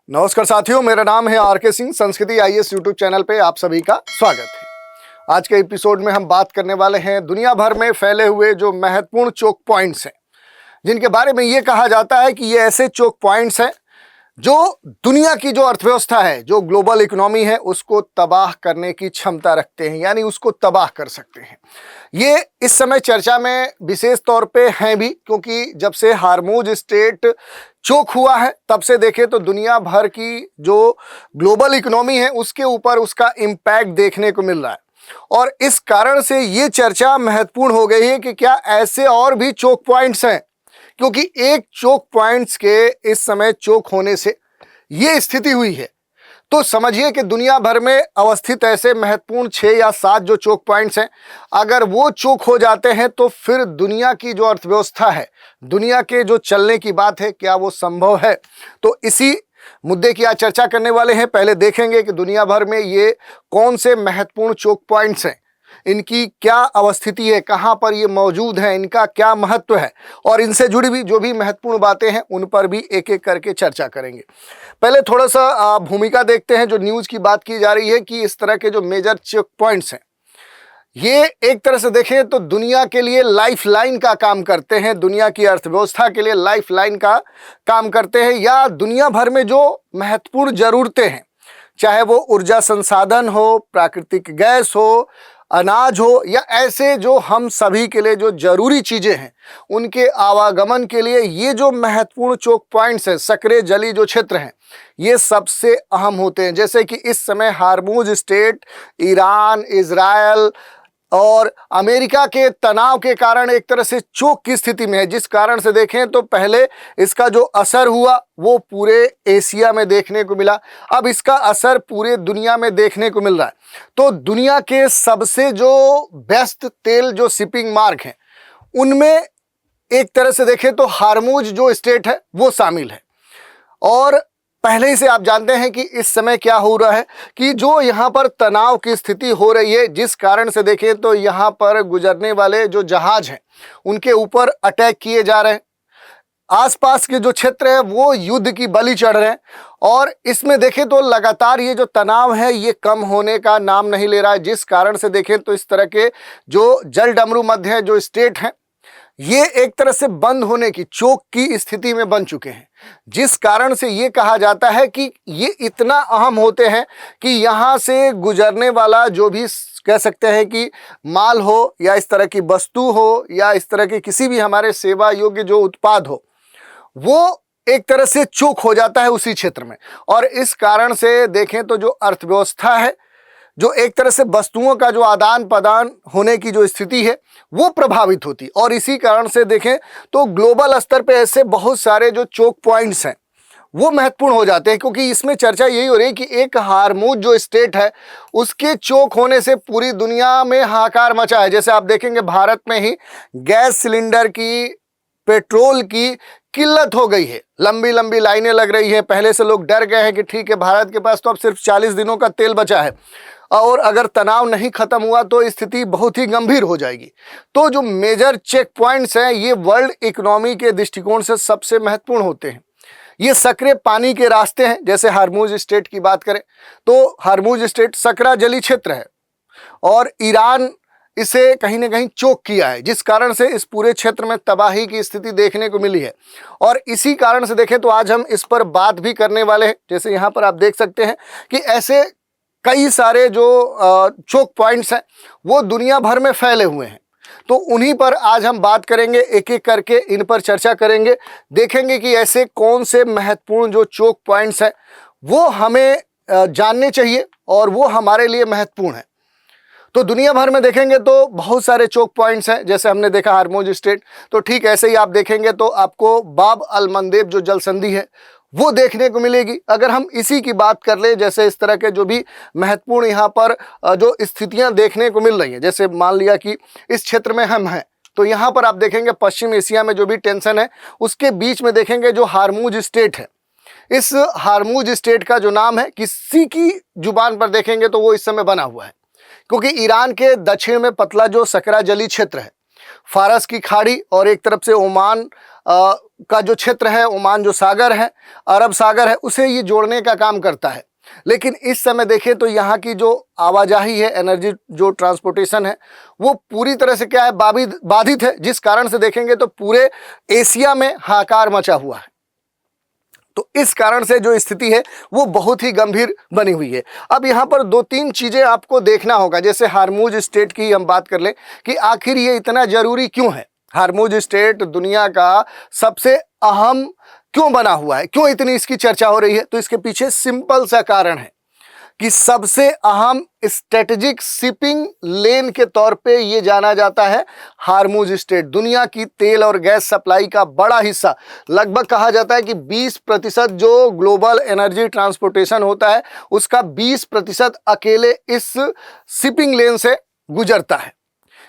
नमस्कार साथियों, मेरा नाम है आर.के. सिंह। संस्कृति आईएएस यूट्यूब चैनल पे आप सभी का स्वागत है। आज के एपिसोड में हम बात करने वाले हैं दुनिया भर में फैले हुए जो महत्वपूर्ण चोक पॉइंट्स हैं, जिनके बारे में ये कहा जाता है कि ये ऐसे चोक पॉइंट्स हैं जो दुनिया की जो अर्थव्यवस्था है, जो ग्लोबल इकोनॉमी है, उसको तबाह करने की क्षमता रखते हैं, यानी उसको तबाह कर सकते हैं। ये इस समय चर्चा में विशेष तौर पे हैं भी, क्योंकि जब से हार्मुज स्ट्रेट चोक हुआ है तब से देखें तो दुनिया भर की जो ग्लोबल इकोनॉमी है उसके ऊपर उसका इम्पैक्ट देखने को मिल रहा है। और इस कारण से ये चर्चा महत्वपूर्ण हो गई है कि क्या ऐसे और भी चोक पॉइंट्स हैं, क्योंकि एक चोक पॉइंट्स के इस समय चोक होने से ये स्थिति हुई है। तो समझिए कि दुनिया भर में अवस्थित ऐसे महत्वपूर्ण 6 या 7 जो चोक पॉइंट्स हैं, अगर वो चोक हो जाते हैं तो फिर दुनिया की जो अर्थव्यवस्था है, दुनिया के जो चलने की बात है, क्या वो संभव है? तो इसी मुद्दे की आज चर्चा करने वाले हैं। पहले देखेंगे कि दुनिया भर में ये कौन से महत्वपूर्ण चोक पॉइंट्स हैं, इनकी क्या अवस्थिति है, कहाँ पर ये मौजूद हैं, इनका क्या महत्व है, और इनसे जुड़ी भी जो भी महत्वपूर्ण बातें हैं उन पर भी एक एक करके चर्चा करेंगे। पहले थोड़ा सा भूमिका देखते हैं। जो न्यूज़ की बात की जा रही है कि इस तरह के जो मेजर चेक पॉइंट्स हैं, ये एक तरह से देखें तो दुनिया के लिए लाइफ लाइन का काम करते हैं, दुनिया की अर्थव्यवस्था के लिए लाइफ लाइन का काम करते हैं, या दुनिया भर में जो महत्वपूर्ण ज़रूरतें हैं, चाहे वो ऊर्जा संसाधन हो, प्राकृतिक गैस हो, अनाज हो, या ऐसे जो हम सभी के लिए जो जरूरी चीज़ें हैं उनके आवागमन के लिए ये जो महत्वपूर्ण चोक पॉइंट्स हैं, सक्रिय जलीय जो क्षेत्र हैं, ये सबसे अहम होते हैं। जैसे कि इस समय हार्मुज स्ट्रेट ईरान, इजराइल और अमेरिका के तनाव के कारण एक तरह से चोक की स्थिति में है, जिस कारण से देखें तो पहले इसका जो असर हुआ वो पूरे एशिया में देखने को मिला, अब इसका असर पूरे दुनिया में देखने को मिल रहा है। तो दुनिया के सबसे जो बेस्ट तेल जो शिपिंग मार्ग हैं उनमें एक तरह से देखें तो हार्मुज जो स्ट्रेट है वो शामिल है। और पहले ही से आप जानते हैं कि इस समय क्या हो रहा है कि जो यहाँ पर तनाव की स्थिति हो रही है, जिस कारण से देखें तो यहाँ पर गुजरने वाले जो जहाज हैं उनके ऊपर अटैक किए जा रहे हैं, आसपास के जो क्षेत्र है वो युद्ध की बलि चढ़ रहे हैं। और इसमें देखें तो लगातार ये जो तनाव है ये कम होने का नाम नहीं ले रहा है, जिस कारण से देखें तो इस तरह के जो जलडमरू मध्य जो स्टेट हैं ये एक तरह से बंद होने की, चोक की स्थिति में बन चुके हैं, जिस कारण से ये कहा जाता है कि ये इतना अहम होते हैं कि यहाँ से गुजरने वाला जो भी कह सकते हैं कि माल हो, या इस तरह की वस्तु हो, या इस तरह की किसी भी हमारे सेवा योग्य जो उत्पाद हो, वो एक तरह से चोक हो जाता है उसी क्षेत्र में। और इस कारण से देखें तो जो अर्थव्यवस्था है, जो एक तरह से वस्तुओं का जो आदान प्रदान होने की जो स्थिति है वो प्रभावित होती। और इसी कारण से देखें तो ग्लोबल स्तर पे ऐसे बहुत सारे जो चोक पॉइंट्स हैं वो महत्वपूर्ण हो जाते हैं, क्योंकि इसमें चर्चा यही हो रही है कि एक हार्मुज जो स्टेट है उसके चोक होने से पूरी दुनिया में हाहाकार मचा है। जैसे आप देखेंगे भारत में ही गैस सिलेंडर की, पेट्रोल की किल्लत हो गई है, लंबी लंबी लाइनें लग रही हैं। पहले से लोग डर गए हैं कि ठीक है, भारत के पास तो अब सिर्फ 40 दिनों का तेल बचा है, और अगर तनाव नहीं खत्म हुआ तो स्थिति बहुत ही गंभीर हो जाएगी। तो जो मेजर चेक पॉइंट्स हैं ये वर्ल्ड इकोनॉमी के दृष्टिकोण से सबसे महत्वपूर्ण होते हैं। ये सक्रिय पानी के रास्ते हैं। जैसे हार्मुज स्ट्रेट की बात करें तो हार्मुज स्ट्रेट सकरा जलीय क्षेत्र है, और ईरान इसे कहीं ना कहीं चोक किया है, जिस कारण से इस पूरे क्षेत्र में तबाही की स्थिति देखने को मिली है। और इसी कारण से देखें तो आज हम इस पर बात भी करने वाले हैं। जैसे यहाँ पर आप देख सकते हैं कि ऐसे कई सारे जो चोक पॉइंट्स हैं वो दुनिया भर में फैले हुए हैं, तो उन्हीं पर आज हम बात करेंगे, एक एक करके इन पर चर्चा करेंगे, देखेंगे कि ऐसे कौन से महत्वपूर्ण जो चोक पॉइंट्स हैं वो हमें जानने चाहिए और वो हमारे लिए महत्वपूर्ण है। तो दुनिया भर में देखेंगे तो बहुत सारे चोक पॉइंट्स हैं। जैसे हमने देखा हार्मुज स्ट्रेट, तो ठीक ऐसे ही आप देखेंगे तो आपको बाब अल मंदेब जो जल संधि है वो देखने को मिलेगी। अगर हम इसी की बात कर ले, जैसे इस तरह के जो भी महत्वपूर्ण यहाँ पर जो स्थितियाँ देखने को मिल रही हैं, जैसे मान लिया कि इस क्षेत्र में हम हैं, तो यहाँ पर आप देखेंगे पश्चिम एशिया में जो भी टेंशन है उसके बीच में देखेंगे जो हार्मुज स्ट्रेट है, इस हार्मुज स्ट्रेट का जो नाम है किसी की जुबान पर देखेंगे तो वो इस समय बना हुआ है, क्योंकि ईरान के दक्षिण में पतला जो सकरा जलीय क्षेत्र है, फारस की खाड़ी और एक तरफ से ओमान का जो क्षेत्र है, ओमान जो सागर है, अरब सागर है, उसे ये जोड़ने का काम करता है। लेकिन इस समय देखें तो यहाँ की जो आवाजाही है, एनर्जी जो ट्रांसपोर्टेशन है, वो पूरी तरह से क्या है, बाधित है, जिस कारण से देखेंगे तो पूरे एशिया में हाहाकार मचा हुआ है। तो इस कारण से जो स्थिति है वो बहुत ही गंभीर बनी हुई है। अब यहाँ पर दो तीन चीज़ें आपको देखना होगा। जैसे हार्मूज स्ट्रेट की हम बात कर लें कि आखिर ये इतना ज़रूरी क्यों है। हार्मूज स्ट्रेट दुनिया का सबसे अहम क्यों बना हुआ है, क्यों इतनी इसकी चर्चा हो रही है? तो इसके पीछे सिंपल सा कारण है कि सबसे अहम स्ट्रेटेजिक शिपिंग लेन के तौर पे ये जाना जाता है हार्मूज स्ट्रेट। दुनिया की तेल और गैस सप्लाई का बड़ा हिस्सा, लगभग कहा जाता है कि 20% जो ग्लोबल एनर्जी ट्रांसपोर्टेशन होता है उसका 20% अकेले इस शिपिंग लेन से गुजरता है।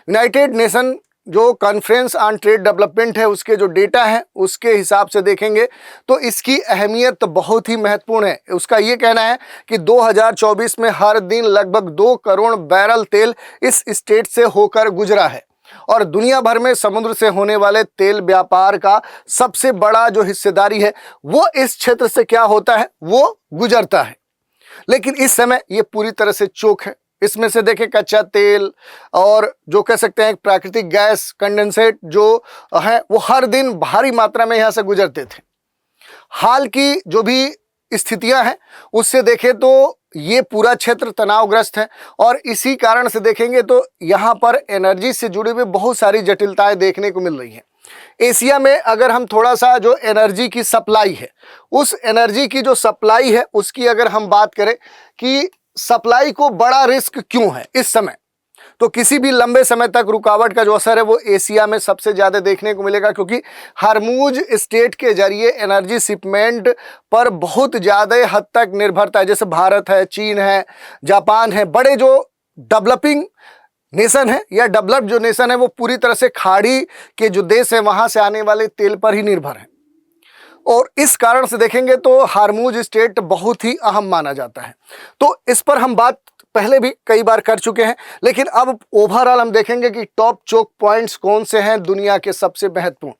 यूनाइटेड नेशन जो कॉन्फ्रेंस ऑन ट्रेड डेवलपमेंट है, उसके जो डेटा है उसके हिसाब से देखेंगे तो इसकी अहमियत बहुत ही महत्वपूर्ण है। उसका ये कहना है कि 2024 में हर दिन लगभग 2 करोड़ बैरल तेल इस स्टेट से होकर गुजरा है और दुनिया भर में समुद्र से होने वाले तेल व्यापार का सबसे बड़ा जो हिस्सेदारी है वो इस क्षेत्र से क्या होता है, वो गुजरता है। लेकिन इस समय ये पूरी तरह से चोक है। इसमें से देखें कच्चा तेल और जो कह सकते हैं प्राकृतिक गैस कंडेंसेट जो है वो हर दिन भारी मात्रा में यहाँ से गुजरते थे। हाल की जो भी स्थितियां हैं उससे देखें तो ये पूरा क्षेत्र तनावग्रस्त है और इसी कारण से देखेंगे तो यहाँ पर एनर्जी से जुड़ी हुई बहुत सारी जटिलताएं देखने को मिल रही हैं। एशिया में अगर हम थोड़ा सा जो एनर्जी की सप्लाई है, उस एनर्जी की जो सप्लाई है उसकी अगर हम बात करें कि सप्लाई को बड़ा रिस्क क्यों है इस समय, तो किसी भी लंबे समय तक रुकावट का जो असर है वो एशिया में सबसे ज़्यादा देखने को मिलेगा, क्योंकि हार्मूज स्ट्रेट के जरिए एनर्जी शिपमेंट पर बहुत ज़्यादा हद तक निर्भरता है। जैसे भारत है, चीन है, जापान है, बड़े जो डेवलपिंग नेशन है या डेवलप्ड जो नेशन है वो पूरी तरह से खाड़ी के जो देश है वहाँ से आने वाले तेल पर ही निर्भर है। और इस कारण से देखेंगे तो हार्मूज स्ट्रेट बहुत ही अहम माना जाता है। तो इस पर हम बात पहले भी कई बार कर चुके हैं, लेकिन अब ओवरऑल हम देखेंगे कि टॉप चोक पॉइंट्स कौन से हैं दुनिया के सबसे महत्वपूर्ण।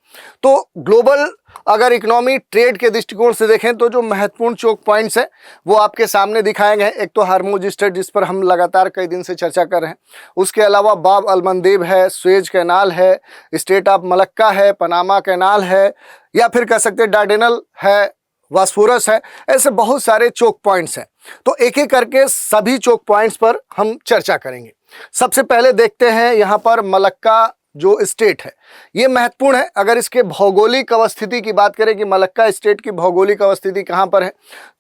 तो ग्लोबल अगर इकोनॉमी ट्रेड के दृष्टिकोण से देखें तो जो महत्वपूर्ण चोक पॉइंट्स हैं वो आपके सामने दिखाए गए हैं। एक तो हार्मूज स्ट्रेट जिस पर हम लगातार कई दिन से चर्चा कर रहे हैं, उसके अलावा बाब अलमंदेब है, सुएज कैनाल है, स्ट्रेट ऑफ मलक्का है, पनामा कैनाल है, या फिर कह सकते हैं डार्डेनल है, वास्फोरस है। ऐसे बहुत सारे चोक पॉइंट्स हैं। तो एक एक करके सभी चोक पॉइंट्स पर हम चर्चा करेंगे। सबसे पहले देखते हैं यहाँ पर मलक्का जो स्टेट है, ये महत्वपूर्ण है। अगर इसके भौगोलिक अवस्थिति की बात करें कि मलक्का स्टेट की भौगोलिक अवस्थिति कहाँ पर है,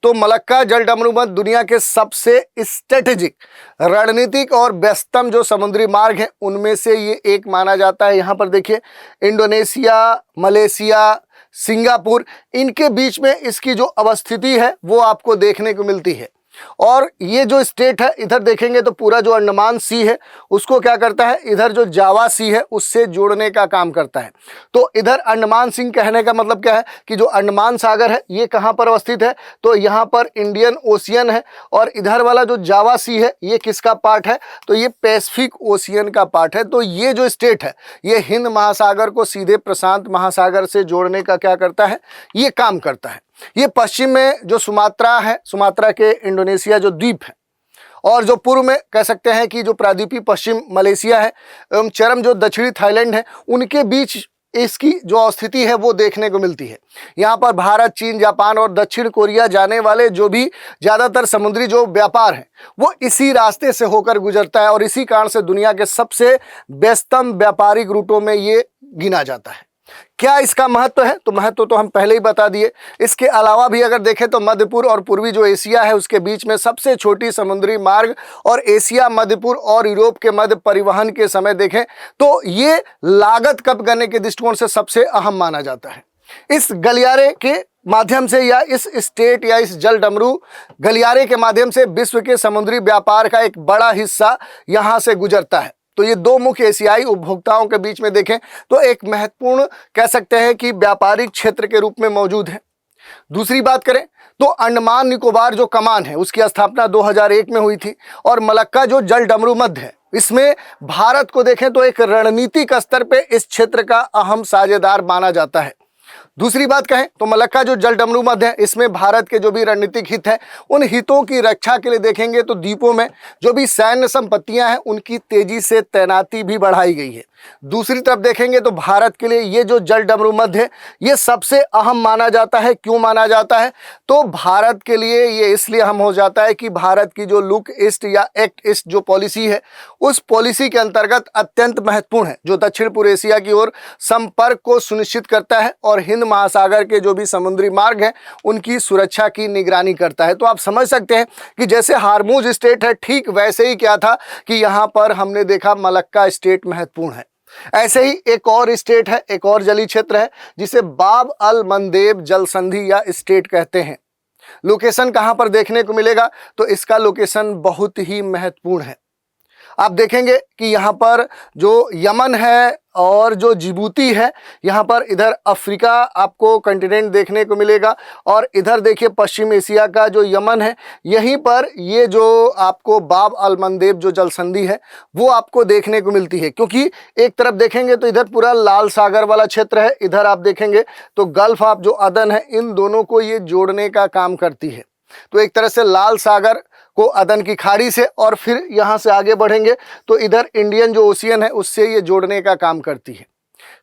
तो मलक्का जलडमरूमध्य दुनिया के सबसे स्ट्रेटेजिक, रणनीतिक और व्यस्तम जो समुद्री मार्ग है उनमें से ये एक माना जाता है। यहाँ पर देखिए इंडोनेशिया, मलेशिया, सिंगापुर, इनके बीच में इसकी जो अवस्थिति है वो आपको देखने को मिलती है। और ये जो स्टेट है इधर देखेंगे तो पूरा जो अंडमान सी है उसको क्या करता है, इधर जो जावा सी है उससे जोड़ने का काम करता है। तो इधर अंडमान सी कहने का मतलब क्या है कि जो अंडमान सागर है ये कहाँ पर अवस्थित है, तो यहाँ पर इंडियन ओशियन है। और इधर वाला जो जावा सी है ये किसका पार्ट है, तो ये पैसिफिक ओशियन का पार्ट है। तो ये जो स्टेट है ये हिंद महासागर को सीधे प्रशांत महासागर से जोड़ने का क्या करता है, ये काम करता है। ये पश्चिम में जो सुमात्रा है, सुमात्रा के इंडोनेशिया जो द्वीप है, और जो पूर्व में कह सकते हैं कि जो प्रायद्वीपीय पश्चिम मलेशिया है एवं चरम जो दक्षिणी थाईलैंड है, उनके बीच इसकी जो स्थिति है वो देखने को मिलती है। यहाँ पर भारत, चीन, जापान और दक्षिण कोरिया जाने वाले जो भी ज़्यादातर समुद्री जो व्यापार है वो इसी रास्ते से होकर गुजरता है और इसी कारण से दुनिया के सबसे व्यस्तम व्यापारिक रूटों में ये गिना जाता है। क्या इसका महत्व है, तो महत्व तो हम पहले ही बता दिए। इसके अलावा भी अगर देखें तो मध्यपूर्व और पूर्वी जो एशिया है उसके बीच में सबसे छोटी समुद्री मार्ग, और एशिया, मध्यपूर्व और यूरोप के मध्य परिवहन के समय देखें तो ये लागत कम करने के दृष्टिकोण से सबसे अहम माना जाता है। इस गलियारे के माध्यम से या इस स्टेट या इस जल डमरू गलियारे के माध्यम से विश्व के समुद्री व्यापार का एक बड़ा हिस्सा यहाँ से गुजरता है। तो ये दो मुख्य एशियाई उपभोक्ताओं के बीच में देखें तो एक महत्वपूर्ण कह सकते हैं कि व्यापारिक क्षेत्र के रूप में मौजूद है। दूसरी बात करें तो अंडमान निकोबार जो कमान है उसकी स्थापना 2001 में हुई थी, और मलक्का जो जल डमरू मध्य है इसमें भारत को देखें तो एक रणनीतिक स्तर पे इस क्षेत्र का अहम साझेदार माना जाता है। दूसरी बात कहें तो मलक्का जो जलडमरू मध्य है, इसमें भारत के जो भी रणनीतिक हित है, उन हितों की रक्षा के लिए देखेंगे तो द्वीपों में जो भी सैन्य संपत्तियां हैं उनकी तेजी से तैनाती भी बढ़ाई गई है। दूसरी तरफ देखेंगे तो भारत के लिए ये जो जलडमरू मध्य है, ये सबसे अहम माना जाता है। क्यों माना जाता है? तो भारत के लिए ये इसलिए अहम हो जाता है कि भारत की जो लुक ईस्ट या एक्ट ईस्ट जो पॉलिसी है, उस पॉलिसी के अंतर्गत अत्यंत महत्वपूर्ण है, जो दक्षिण पूर्व एशिया की ओर संपर्क को सुनिश्चित करता है और हिंद महासागर के जो भी समुद्री मार्ग हैं उनकी सुरक्षा की निगरानी करता है। तो आप समझ सकते हैं कि जैसे हार्मूज स्टेट है, ठीक वैसे ही क्या था कि यहाँ पर हमने देखा मलक्का स्टेट महत्वपूर्ण है। ऐसे ही एक और स्टेट है, एक और जलीय क्षेत्र है जिसे बाब अल मंदेब जल संधि या स्टेट कहते हैं। लोकेशन कहां पर देखने को मिलेगा? तो इसका लोकेशन बहुत ही महत्वपूर्ण है। आप देखेंगे कि यहाँ पर जो यमन है और जो जिबूती है, यहाँ पर इधर अफ्रीका आपको कंटिनेंट देखने को मिलेगा और इधर देखिए पश्चिम एशिया का जो यमन है, यहीं पर ये जो आपको बाब अल मंदेब जो जल संधि है वो आपको देखने को मिलती है। क्योंकि एक तरफ देखेंगे तो इधर पूरा लाल सागर वाला क्षेत्र है, इधर आप देखेंगे तो गल्फ ऑफ जो अदन है, इन दोनों को ये जोड़ने का काम करती है। तो एक तरह से लाल सागर को अदन की खाड़ी से और फिर यहाँ से आगे बढ़ेंगे तो इधर इंडियन जो ओशियन है उससे ये जोड़ने का काम करती है।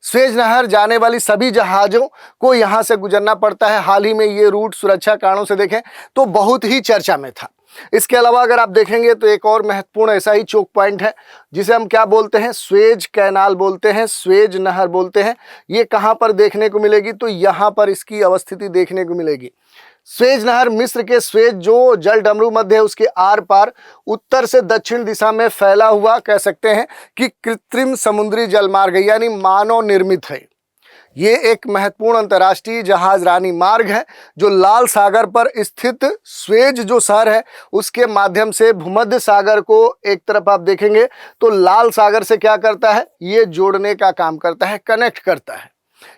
स्वेज नहर जाने वाली सभी जहाज़ों को यहाँ से गुजरना पड़ता है। हाल ही में ये रूट सुरक्षा कारणों से देखें तो बहुत ही चर्चा में था। इसके अलावा अगर आप देखेंगे तो एक और महत्वपूर्ण ऐसा ही चोक पॉइंट है जिसे हम क्या बोलते हैं? स्वेज कैनाल बोलते हैं, स्वेज नहर बोलते हैं। ये कहाँ पर देखने को मिलेगी? तो यहाँ पर इसकी अवस्थिति देखने को मिलेगी। स्वेज नहर मिस्र के स्वेज जो जलडमरू मध्य है उसके आर पार उत्तर से दक्षिण दिशा में फैला हुआ कह सकते हैं कि कृत्रिम समुद्री जलमार्ग है, यानी मानव निर्मित है। ये एक महत्वपूर्ण अंतर्राष्ट्रीय जहाजरानी मार्ग है जो लाल सागर पर स्थित स्वेज जो शहर है उसके माध्यम से भूमध्य सागर को एक तरफ आप देखेंगे तो लाल सागर से क्या करता है? ये जोड़ने का काम करता है, कनेक्ट करता है।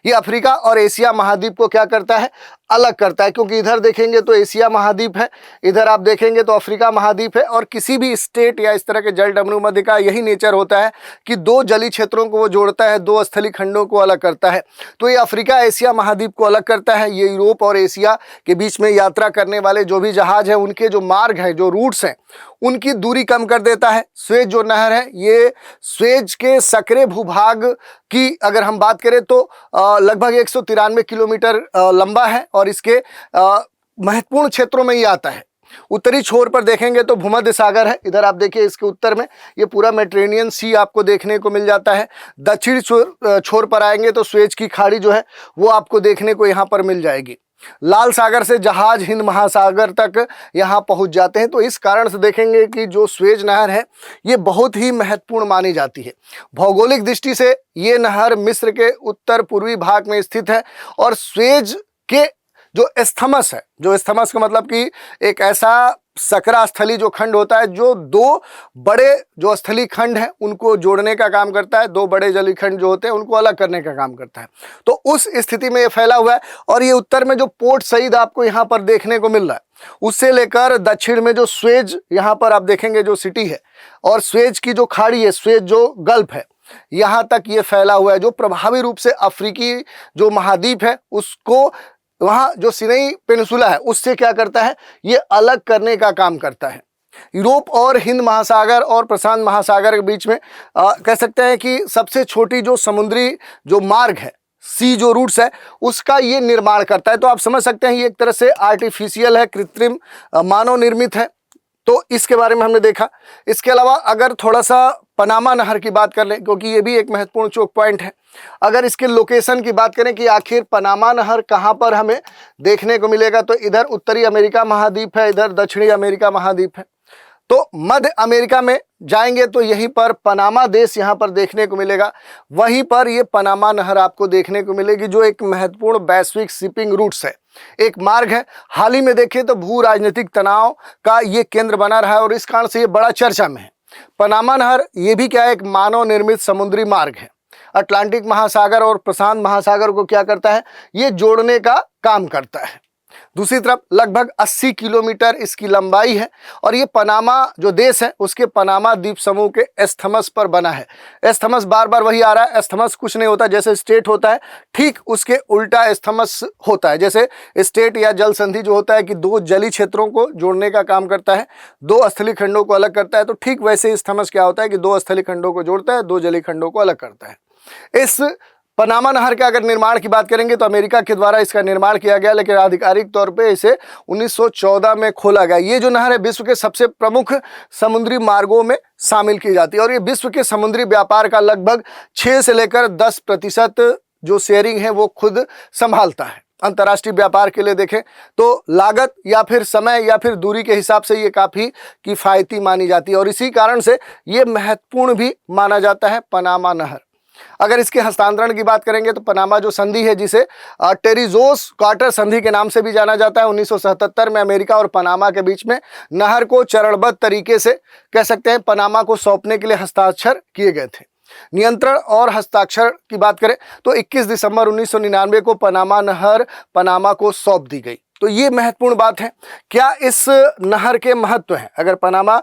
ये अफ्रीका और एशिया महाद्वीप को क्या करता है? अलग करता है। क्योंकि इधर देखेंगे तो एशिया महाद्वीप है, इधर आप देखेंगे तो अफ्रीका महाद्वीप है और किसी भी स्टेट या इस तरह के जलडमरू मध्य का यही नेचर होता है कि दो जलीय क्षेत्रों को वो जोड़ता है, दो स्थलीय खंडों को अलग करता है। तो ये अफ्रीका एशिया महाद्वीप को अलग करता है। ये यूरोप और एशिया के बीच में यात्रा करने वाले जो भी जहाज हैं उनके जो मार्ग हैं, जो रूट्स हैं, उनकी दूरी कम कर देता है। स्वेज जो नहर है ये स्वेज के सक्रिय भूभाग की अगर हम बात करें तो लगभग 193 किलोमीटर लंबा है और इसके महत्वपूर्ण क्षेत्रों में ही आता है। उत्तरी छोर पर देखेंगे तो भूमध्य सागर है, इधर आप देखिए इसके उत्तर में ये पूरा मेडिटेरेनियन सी आपको देखने को मिल जाता है। दक्षिणी छोर पर आएंगे तो स्वेज की खाड़ी जो है वो आपको देखने को यहाँ पर मिल जाएगी। लाल सागर से जहाज हिंद महासागर तक यहाँ पहुँच जाते हैं। तो इस कारण से देखेंगे कि जो स्वेज नहर है ये बहुत ही महत्वपूर्ण मानी जाती है। भौगोलिक दृष्टि से ये नहर मिस्र के उत्तर पूर्वी भाग में स्थित है और स्वेज के जो स्थमस है, जो स्थमस का मतलब कि एक ऐसा सकरा स्थली जो खंड होता है जो दो बड़े जो स्थलीय खंड हैं उनको जोड़ने का काम करता है, दो बड़े जलीय खंड जो होते हैं उनको अलग करने का काम करता है। तो उस स्थिति में ये फैला हुआ है और ये उत्तर में जो पोर्ट सईद आपको यहाँ पर देखने को मिल रहा है उससे लेकर दक्षिण में जो स्वेज यहाँ पर आप देखेंगे जो सिटी है और स्वेज की जो खाड़ी है, स्वेज जो गल्फ है, यहाँ तक ये फैला हुआ है जो प्रभावी रूप से अफ्रीकी जो महाद्वीप है उसको वहाँ जो सिनाई पेनिसुला है उससे क्या करता है? ये अलग करने का काम करता है। यूरोप और हिंद महासागर और प्रशांत महासागर के बीच में कह सकते हैं कि सबसे छोटी जो समुद्री जो मार्ग है, सी जो रूट्स है, उसका ये निर्माण करता है। तो आप समझ सकते हैं ये एक तरह से आर्टिफिशियल है, कृत्रिम मानव निर्मित है। तो इसके बारे में हमने देखा। इसके अलावा अगर थोड़ा सा पनामा नहर की बात कर लें, क्योंकि ये भी एक महत्वपूर्ण चोक पॉइंट है, अगर इसके लोकेशन की बात करें कि आखिर पनामा नहर कहाँ पर हमें देखने को मिलेगा, तो इधर उत्तरी अमेरिका महाद्वीप है, इधर दक्षिणी अमेरिका महाद्वीप है। तो मध्य अमेरिका में जाएंगे तो यहीं पर पनामा देश यहाँ पर देखने को मिलेगा। वहीं पर ये पनामा नहर आपको देखने को मिलेगी जो एक महत्वपूर्ण वैश्विक शिपिंग रूट्स है, एक मार्ग है। हाल ही में देखिए तो भू राजनीतिक तनाव का ये केंद्र बना रहा है और इस कारण से ये बड़ा चर्चा में है। पनामा नहर ये भी क्या है? एक मानव निर्मित समुद्री मार्ग है। अटलांटिक महासागर और प्रशांत महासागर को क्या करता है? ये जोड़ने का काम करता है। दूसरी तरफ लगभग 80 किलोमीटर इसकी लंबाई है और ये पनामा जो देश है उसके पनामा द्वीप समूह के एस्थमस पर बना है। एस्थमस बार बार वही आ रहा है, एस्थमस कुछ नहीं होता, जैसे स्टेट होता है ठीक उसके उल्टा एस्थमस होता है। जैसे स्टेट या जल संधि जो होता है कि दो जलीय क्षेत्रों को जोड़ने का काम करता है, दो स्थलीय खंडों को अलग करता है, तो ठीक वैसे एस्थमस क्या होता है कि दो स्थलीय खंडों को जोड़ता है, दो जलीय खंडों को अलग करता है। इस पनामा नहर का अगर निर्माण की बात करेंगे तो अमेरिका के द्वारा इसका निर्माण किया गया, लेकिन आधिकारिक तौर पे इसे 1914 में खोला गया। ये जो नहर है विश्व के सबसे प्रमुख समुद्री मार्गों में शामिल की जाती है और ये विश्व के समुद्री व्यापार का लगभग 6 से लेकर 10% जो शेयरिंग है वो खुद संभालता है। अंतर्राष्ट्रीय व्यापार के लिए देखें तो लागत या फिर समय या फिर दूरी के हिसाब से ये काफ़ी किफ़ायती मानी जाती है और इसी कारण से ये महत्वपूर्ण भी माना जाता है पनामा नहर। अगर इसके हस्तांतरण की बात करेंगे तो पनामा जो संधि है जिसे टेरिजोस कार्टर संधि के नाम से भी जाना जाता है, 1977 में अमेरिका और पनामा के बीच में नहर को चरणबद्ध तरीके से कह सकते हैं पनामा को सौंपने के लिए हस्ताक्षर किए गए थे। नियंत्रण और हस्ताक्षर की बात करें तो 21 दिसंबर 1999 को पनामा नहर पनामा को सौंप दी गई। तो ये महत्वपूर्ण बात है। क्या इस नहर के महत्व है? अगर पनामा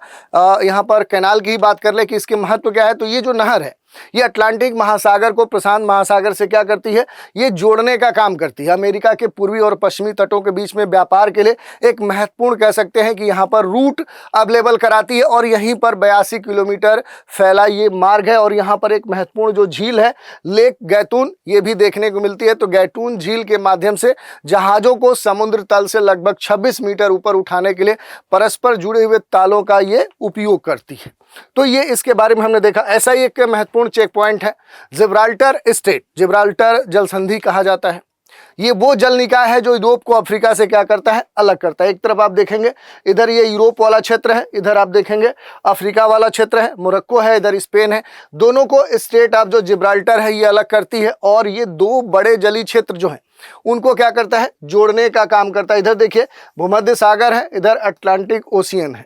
यहाँ पर कैनाल की ही बात कर ले कि इसके महत्व क्या है, तो ये जो नहर है ये अटलांटिक महासागर को प्रशांत महासागर से क्या करती है, ये जोड़ने का काम करती है। अमेरिका के पूर्वी और पश्चिमी तटों के बीच में व्यापार के लिए एक महत्वपूर्ण कह सकते हैं कि यहाँ पर रूट अवेलेबल कराती है और यहीं पर 82 किलोमीटर फैला ये मार्ग है और यहाँ पर एक महत्वपूर्ण जो झील है लेक गैटून ये भी देखने को मिलती है। तो गैटून झील के माध्यम से जहाज़ों को समुद्र तल से लगभग 26 मीटर ऊपर उठाने के लिए परस्पर जुड़े हुए तालों का ये उपयोग करती है। तो ये इसके बारे में हमने देखा। ऐसा ही एक महत्वपूर्ण चेक पॉइंट है जिब्राल्टर स्टेट, जिब्राल्टर जल संधि कहा जाता है। ये वो जल निकाय है जो यूरोप को अफ्रीका से क्या करता है, अलग करता है। एक तरफ आप देखेंगे इधर ये यूरोप वाला क्षेत्र है, इधर आप देखेंगे अफ्रीका वाला क्षेत्र है, मोरक्को है, इधर स्पेन है। दोनों को स्टेट ऑफ जो जिब्राल्टर है ये अलग करती है और ये दो बड़े जलीय क्षेत्र जो हैं उनको क्या करता है, जोड़ने का काम करता है। इधर देखिए भूमध्य सागर है, इधर अटलांटिक ओशियन है।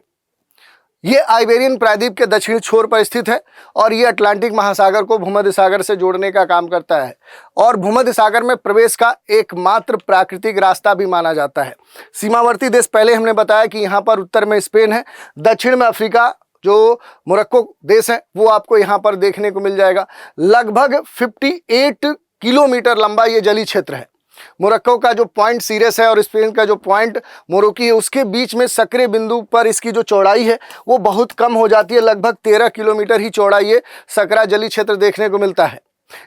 ये आइबेरियन प्रायद्वीप के दक्षिणी छोर पर स्थित है और ये अटलांटिक महासागर को भूमध्य सागर से जोड़ने का काम करता है और भूमध्य सागर में प्रवेश का एकमात्र प्राकृतिक रास्ता भी माना जाता है। सीमावर्ती देश पहले हमने बताया कि यहाँ पर उत्तर में स्पेन है, दक्षिण में अफ्रीका जो मोरक्को देश है वो आपको यहाँ पर देखने को मिल जाएगा। लगभग 58 किलोमीटर लंबा ये जलीय क्षेत्र है। मोरक्को का जो पॉइंट सीरियस है और स्पेन का जो पॉइंट मोरोकी है उसके बीच में सक्रिय बिंदु पर इसकी जो चौड़ाई है वो बहुत कम हो जाती है। लगभग 13 किलोमीटर ही चौड़ाई ये सकरा जलीय क्षेत्र देखने को मिलता है।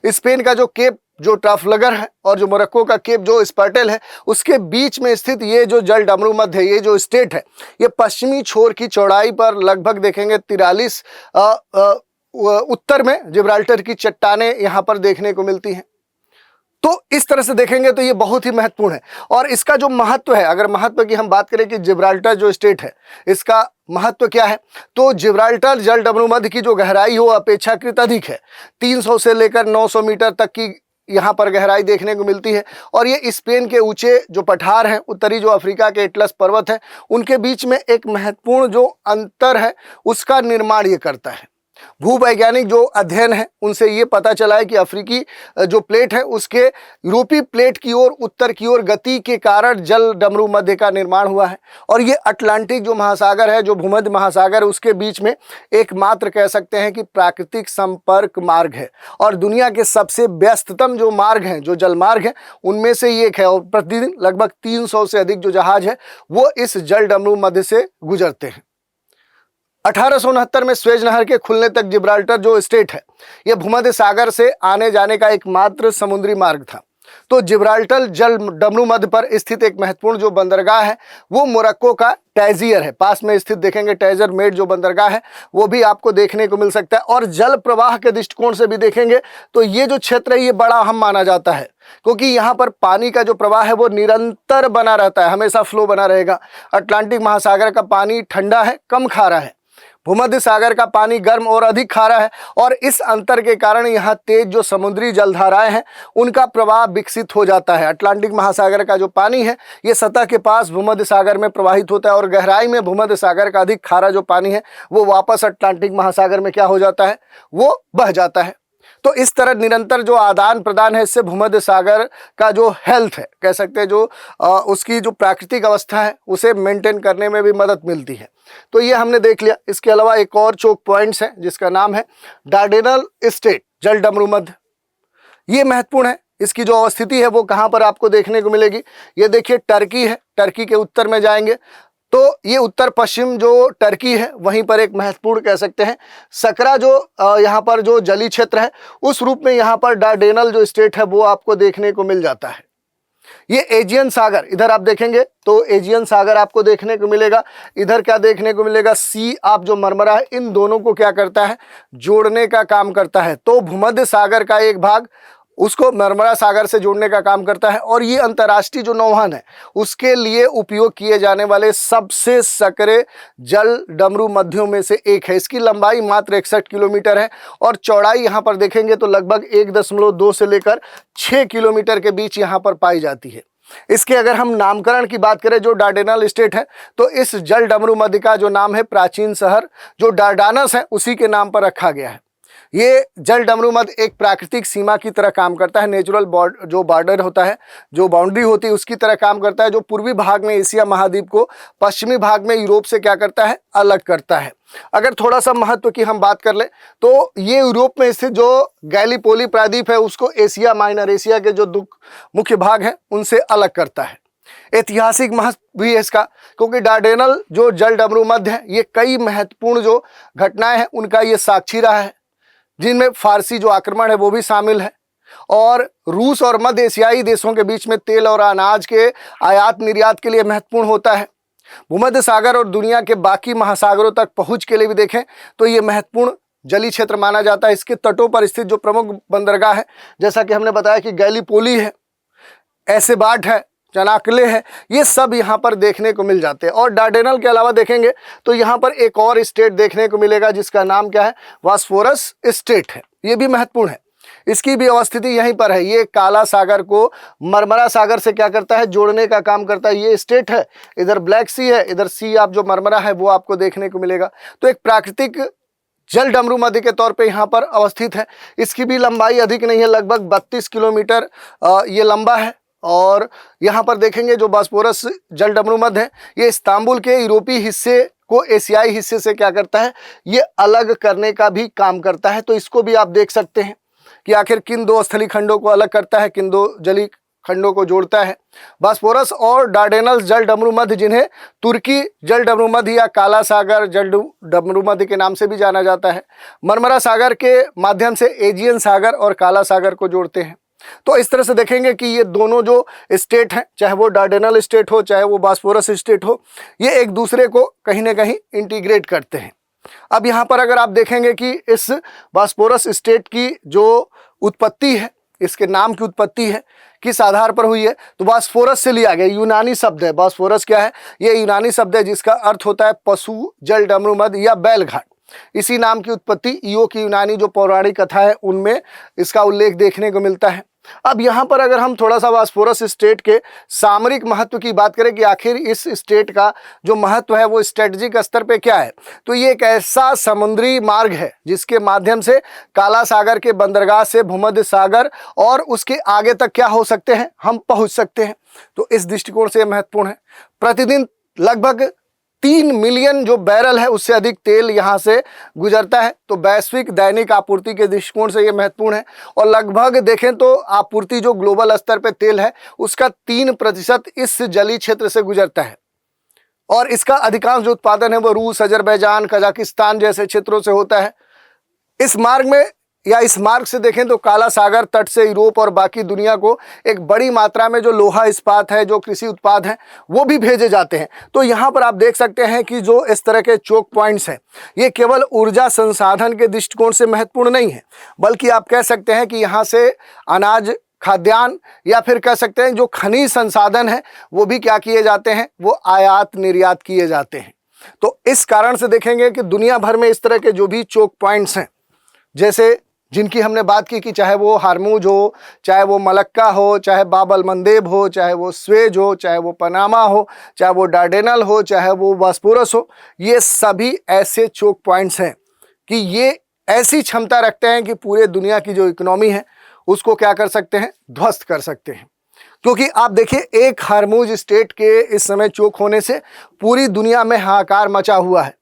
स्पेन का जो केप जो ट्राफलगर है और जो मोरक्को का केप जो स्पर्टेल है उसके बीच में स्थित ये जो जल डमरू मध्य है, ये जो स्टेट है, ये पश्चिमी छोर की चौड़ाई पर लगभग देखेंगे 43 उत्तर में जिब्राल्टर की चट्टानें यहाँ पर देखने को मिलती हैं। तो इस तरह से देखेंगे तो ये बहुत ही महत्वपूर्ण है और इसका जो महत्व है, अगर महत्व की हम बात करें कि जिब्राल्टर जो स्टेट है इसका महत्व क्या है, तो जिब्राल्टर जल डमरू मध्य की जो गहराई हो अपेक्षाकृत अधिक है। 300 से लेकर 900 मीटर तक की यहाँ पर गहराई देखने को मिलती है और ये स्पेन के ऊंचे जो पठार हैं, उत्तरी जो अफ्रीका के एटलस पर्वत हैं, उनके बीच में एक महत्वपूर्ण जो अंतर है उसका निर्माण ये करता है। भूवैज्ञानिक जो अध्ययन है उनसे ये पता चला है कि अफ्रीकी जो प्लेट है उसके यूरोपीय प्लेट की ओर उत्तर की ओर गति के कारण जल डमरू मध्य का निर्माण हुआ है और ये अटलांटिक जो महासागर है, जो भूमध्य महासागर है, उसके बीच में एकमात्र कह सकते हैं कि प्राकृतिक संपर्क मार्ग है और दुनिया के सबसे व्यस्ततम जो मार्ग हैं, जो जल मार्ग हैं, उनमें से ये एक है और प्रतिदिन लगभग 300 से अधिक जो जहाज है वो इस जल डमरू मध्य से गुजरते हैं। 1869 में स्वेज नहर के खुलने तक जिब्राल्टर जो स्टेट है यह भूमध्य सागर से आने जाने का एकमात्र समुद्री मार्ग था। तो जिब्राल्टर जल डमरू मध्य पर स्थित एक महत्वपूर्ण जो बंदरगाह है वो मोरक्को का टैजियर है। पास में स्थित देखेंगे टैजर मेड जो बंदरगाह है वो भी आपको देखने को मिल सकता है। और जल प्रवाह के दृष्टिकोण से भी देखेंगे तो ये जो क्षेत्र है ये बड़ा अहम माना जाता है क्योंकि यहाँ पर पानी का जो प्रवाह है वो निरंतर बना रहता है, हमेशा फ्लो बना रहेगा। अटलांटिक महासागर का पानी ठंडा है, कम खारा है, भूमध्य सागर का पानी गर्म और अधिक खारा है और इस अंतर के कारण यहाँ तेज जो समुद्री जलधाराएं हैं उनका प्रवाह विकसित हो जाता है। अटलांटिक महासागर का जो पानी है ये सतह के पास भूमध्य सागर में प्रवाहित होता है और गहराई में भूमध्य सागर का अधिक खारा जो पानी है वो वापस अटलांटिक महासागर में क्या हो जाता है, वो बह जाता है। तो इस तरह निरंतर जो आदान प्रदान है, इससे भूमध्य सागर का जो हेल्थ है, कह सकते हैं जो उसकी जो प्राकृतिक अवस्था है उसे मेंटेन करने में भी मदद मिलती है। तो ये हमने देख लिया। इसके अलावा एक और चोक पॉइंट्स है जिसका नाम है डार्डेनल स्टेट, जलडमरू मध्य। ये महत्वपूर्ण है। इसकी जो अवस्थिति है वो कहाँ पर आपको देखने को मिलेगी, ये देखिए टर्की है। टर्की के उत्तर में जाएंगे तो ये उत्तर पश्चिम जो टर्की है वहीं पर एक महत्वपूर्ण कह सकते हैं सकरा जो यहाँ पर जो जलीय क्षेत्र है उस रूप में यहाँ पर डार्डेनल जो स्टेट है वो आपको देखने को मिल जाता है। ये एजियन सागर, इधर आप देखेंगे तो एजियन सागर आपको देखने को मिलेगा। इधर क्या देखने को मिलेगा, सी आप जो मरमरा है इन दोनों को क्या करता है, जोड़ने का काम करता है। तो भूमध्य सागर का एक भाग उसको मरमरा सागर से जोड़ने का काम करता है। और ये अंतर्राष्ट्रीय जो नौवहन है उसके लिए उपयोग किए जाने वाले सबसे सकरे जल डमरू मध्यों में से एक है। इसकी लंबाई मात्र 61 किलोमीटर है और चौड़ाई यहाँ पर देखेंगे तो लगभग 1.2 से लेकर 6 किलोमीटर के बीच यहाँ पर पाई जाती है। इसके अगर हम नामकरण की बात करें जो डार्डेनल स्टेट है तो इस जल डमरू मध्य का जो नाम है प्राचीन शहर जो डार्डानस है उसी के नाम पर रखा गया है। ये जल डमरू मध्य एक प्राकृतिक सीमा की तरह काम करता है, नेचुरल जो बॉर्डर होता है, जो बाउंड्री होती है उसकी तरह काम करता है, जो पूर्वी भाग में एशिया महाद्वीप को पश्चिमी भाग में यूरोप से क्या करता है, अलग करता है। अगर थोड़ा सा महत्व की हम बात कर ले तो ये यूरोप में स्थित जो गैलीपोली प्रायद्वीप है उसको एशिया माइनर, एशिया के जो मुख्य भाग है उनसे अलग करता है। ऐतिहासिक महत्व भी है इसका, क्योंकि डार्डेनल जो जल डमरू मध्य है ये कई महत्वपूर्ण जो घटनाएं हैं उनका ये साक्षी रहा है, जिनमें फारसी जो आक्रमण है वो भी शामिल है और रूस और मध्य एशियाई देशों के बीच में तेल और अनाज के आयात निर्यात के लिए महत्वपूर्ण होता है। भूमध्य सागर और दुनिया के बाकी महासागरों तक पहुंच के लिए भी देखें तो ये महत्वपूर्ण जलीय क्षेत्र माना जाता है। इसके तटों पर स्थित जो प्रमुख बंदरगाह है जैसा कि हमने बताया कि गैलीपोली है, एसेबाट है, चनाकले है, ये सब यहाँ पर देखने को मिल जाते हैं। और डार्डेनल के अलावा देखेंगे तो यहाँ पर एक और स्टेट देखने को मिलेगा जिसका नाम क्या है, बॉस्फोरस स्टेट है। ये भी महत्वपूर्ण है, इसकी भी अवस्थिति यहीं पर है। ये काला सागर को मरमरा सागर से क्या करता है, जोड़ने का काम करता है। ये स्टेट है, इधर ब्लैक सी है, इधर सी आप जो मरमरा है वो आपको देखने को मिलेगा। तो एक प्राकृतिक जल डमरू मध्य के तौर पे यहाँ पर अवस्थित है। इसकी भी लंबाई अधिक नहीं है, लगभग 32 किलोमीटर ये लंबा है। और यहाँ पर देखेंगे जो बॉस्फोरस जल डमरू मध्य है ये इस्तांबुल के यूरोपीय हिस्से को एशियाई हिस्से से क्या करता है, ये अलग करने का भी काम करता है। तो इसको भी आप देख सकते हैं कि आखिर किन दो स्थलीय खंडों को अलग करता है, किन दो जलीय खंडों को जोड़ता है। बॉस्फोरस और डार्डेनल जल डमरू मध्य, जिन्हें तुर्की जल डमरू मध्य या काला सागर जल डमरू मध्य के नाम से भी जाना जाता है, मरमरा सागर के माध्यम से एजियन सागर और काला सागर को जोड़ते हैं। तो इस तरह से देखेंगे कि ये दोनों जो स्टेट हैं, चाहे वो डार्डेनल स्टेट हो चाहे वो बॉस्फोरस स्टेट हो, ये एक दूसरे को कहीं ना कहीं इंटीग्रेट करते हैं। अब यहाँ पर अगर आप देखेंगे कि इस बॉस्फोरस स्टेट की जो उत्पत्ति है, इसके नाम की उत्पत्ति है किस आधार पर हुई है, तो बॉस्फोरस से लिया गया, यूनानी शब्द है। बॉस्फोरस क्या है, ये यूनानी शब्द है जिसका अर्थ होता है पशु जल डमरू मध्य या बैलघाट। इसी नाम की उत्पत्ति ईओ की यूनानी जो पौराणिक कथा है उनमें इसका उल्लेख देखने को मिलता है। अब यहाँ पर अगर हम थोड़ा सा बॉस्फोरस स्टेट के सामरिक महत्व की बात करें कि आखिर इस स्टेट का जो महत्व है वो स्ट्रेटजिक स्तर पे क्या है, तो ये एक ऐसा समुद्री मार्ग है जिसके माध्यम से काला सागर के बंदरगाह से भूमध्य सागर और उसके आगे तक क्या हो सकते हैं, हम पहुँच सकते हैं। तो इस दृष्टिकोण से महत्वपूर्ण है। प्रतिदिन लगभग 3 मिलियन जो बैरल है उससे अधिक तेल यहाँ से गुजरता है। तो वैश्विक दैनिक आपूर्ति के दृष्टिकोण से ये महत्वपूर्ण है। और लगभग देखें तो आपूर्ति जो ग्लोबल स्तर पे तेल है उसका 3% इस जलीय क्षेत्र से गुजरता है। और इसका अधिकांश जो उत्पादन है वो रूस, अजरबैजान, कजाकिस्तान जैसे क्षेत्रों से होता है। इस मार्ग में या इस मार्ग से देखें तो काला सागर तट से यूरोप और बाकी दुनिया को एक बड़ी मात्रा में जो लोहा इस्पात है, जो कृषि उत्पाद हैं, वो भी भेजे जाते हैं। तो यहाँ पर आप देख सकते हैं कि जो इस तरह के चोक पॉइंट्स हैं ये केवल ऊर्जा संसाधन के दृष्टिकोण से महत्वपूर्ण नहीं है, बल्कि आप कह सकते हैं कि यहाँ से अनाज, खाद्यान्न या फिर कह सकते हैं जो खनिज संसाधन है वो भी क्या किए जाते हैं, वो आयात निर्यात किए जाते हैं। तो इस कारण से देखेंगे कि दुनिया भर में इस तरह के जो भी चोक पॉइंट्स हैं, जैसे जिनकी हमने बात की कि चाहे वो हारमूज हो, चाहे वो मलक्का हो, चाहे बाब अल मंदेब हो, चाहे वो स्वेज हो, चाहे वो पनामा हो, चाहे वो डार्डेनल हो, चाहे वो बॉस्फोरस हो, ये सभी ऐसे चोक पॉइंट्स हैं कि ये ऐसी क्षमता रखते हैं कि पूरे दुनिया की जो इकोनॉमी है उसको क्या कर सकते हैं, ध्वस्त कर सकते हैं। क्योंकि आप देखिए एक हरमुज स्टेट के इस समय चोक होने से पूरी दुनिया में हाहाकार मचा हुआ है,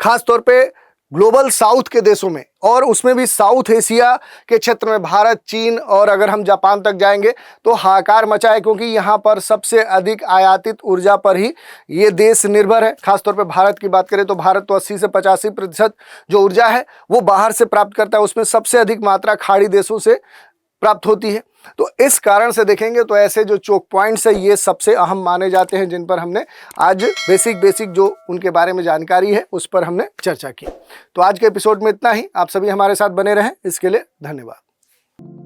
खास तौर पे ग्लोबल साउथ के देशों में, और उसमें भी साउथ एशिया के क्षेत्र में भारत, चीन और अगर हम जापान तक जाएंगे तो हाहाकार मचा है, क्योंकि यहाँ पर सबसे अधिक आयातित ऊर्जा पर ही ये देश निर्भर है। खासतौर पे भारत की बात करें तो भारत तो 80 से 85% जो ऊर्जा है वो बाहर से प्राप्त करता है, उसमें सबसे अधिक मात्रा खाड़ी देशों से प्राप्त होती है। तो इस कारण से देखेंगे तो ऐसे जो चोक पॉइंट्स है ये सबसे अहम माने जाते हैं, जिन पर हमने आज बेसिक जो उनके बारे में जानकारी है उस पर हमने चर्चा की। तो आज के एपिसोड में इतना ही। आप सभी हमारे साथ बने रहें, इसके लिए धन्यवाद।